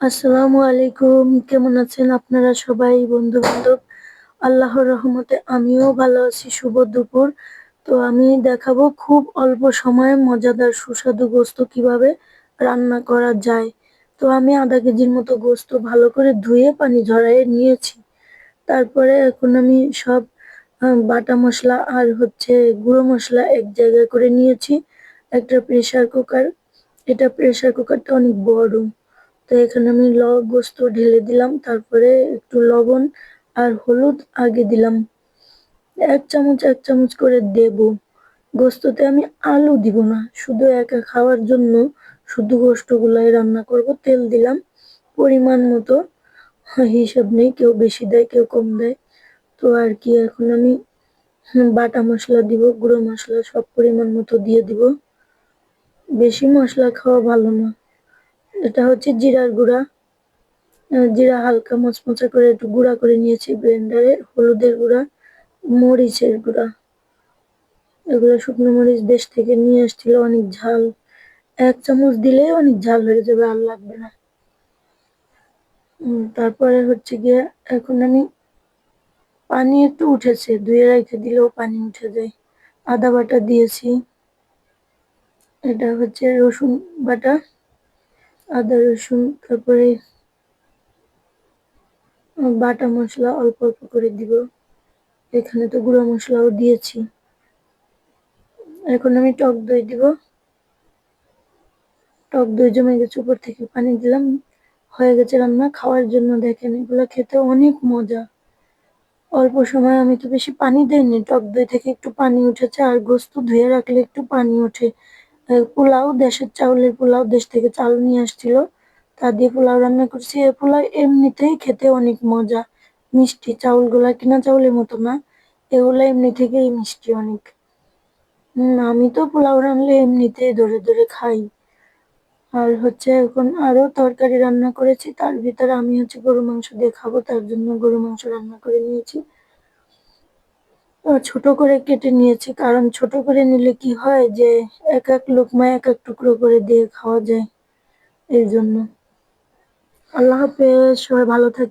আসসালামু আলাইকুম। কেমন আছেন আপনারা সবাই বন্ধু-বান্ধব? আল্লাহর রহমতে আমিও ভালো আছি। শুভ দুপুর। তো আমি দেখাবো খুব অল্প সময়ে মজাদার সুস্বাদু গোশত কিভাবে রান্না করা যায়। তো আমি ০.৫ কেজির মতো গোশত ভালো করে ধুয়ে পানি ঝরাইয়ে নিয়েছি। তারপরে এখন আমি সব বাটা মসলা আর গুঁড়ো মসলা এক জায়গায় করে নিয়েছি। একটা প্রেসার কুকার। এটা প্রেসার কুকারটা অনেক বড়। তো এখানে আমি গোশত ঢেলে দিলাম, তারপরে একটু লবণ আর হলুদ আগে দিলাম। ১ চামচ করে দেব। গোশততে আমি আলু দিব না, শুধু একা খাওয়ার জন্য শুধু গোশতগুলাই রান্না করব। তেল দিলাম পরিমাণ মতো, হিসাব নেই, কেউ বেশি দেয় কেউ কম দেয়। তো আর কি এখন আমি বাটা মসলা দিব, গুঁড়ো মসলা সব পরিমাণ মতো দিয়ে দিব। বেশি মসলা খাওয়া ভালো না। এটা জিরার গুঁড়া, জিরা হালকা মচমচে করে একটু গুঁড়া করে নিয়েছি ব্লেন্ডারে। হলুদের গুঁড়া, মরিচের গুঁড়া, এগুলো শুকনো মরিচ দেশ থেকে নিয়ে আসছিল, অনেক ঝাল। ১ চামচ দিলেই অনেক ঝাল হয়ে যাবে, আর লাগবে না। তারপরে গিয়ে এখন আমি পানি একটু উঠেছে, ধুয়ে রেখে দিলেও পানি উঠে যায়। আদা বাটা দিয়েছি, এটা রসুন বাটা, আদা রসুন, তারপরে বাটা মসলা অল্প অল্প করে দিব। এখানে তো গুঁড়ো মশলাও দিয়েছি। এখন আমি টক দই দিব। টক দই জমে গেছে, উপর থেকে পানি দিলাম। হয়ে গেছে রান্না। খাওয়ার জন্য দেখেন, এগুলো খেতে অনেক মজা। অল্প সময়, আমি তো বেশি পানি দেইনি, টক দই থেকে একটু পানি উঠেছে, আর গোশত ধুয়ে রাখলে একটু পানি ওঠে। পোলাও, দেশের চাউলের পোলাও, দেশ থেকে চাল নিয়ে আসছিল, তা দিয়ে পোলাও রান্না করছি। এই পোলাও এমনিতেই খেতে অনেক মজা, মিষ্টি। চাউলগুলা কিনা চাউলের মতো না, এগুলা এমনি থেকেই মিষ্টি অনেক। আমি তো পোলাও রান্নলে এমনিতেই ধরে ধরে খাই। আর এখন আরো তরকারি রান্না করেছি, তার ভিতরে আমি গরু মাংস দিয়ে খাবো, তার জন্য গরু মাংস রান্না করে নিয়েছি। ছোট করে কেটে নিয়েছি, কারণ ছোট করে নিলে কি হয় যে এক এক লোকমা এক এক টুকরো করে দিয়ে খাওয়া যায়, এই জন্য। আল্লাহ হাফেজ, সবাই ভালো থাকবেন।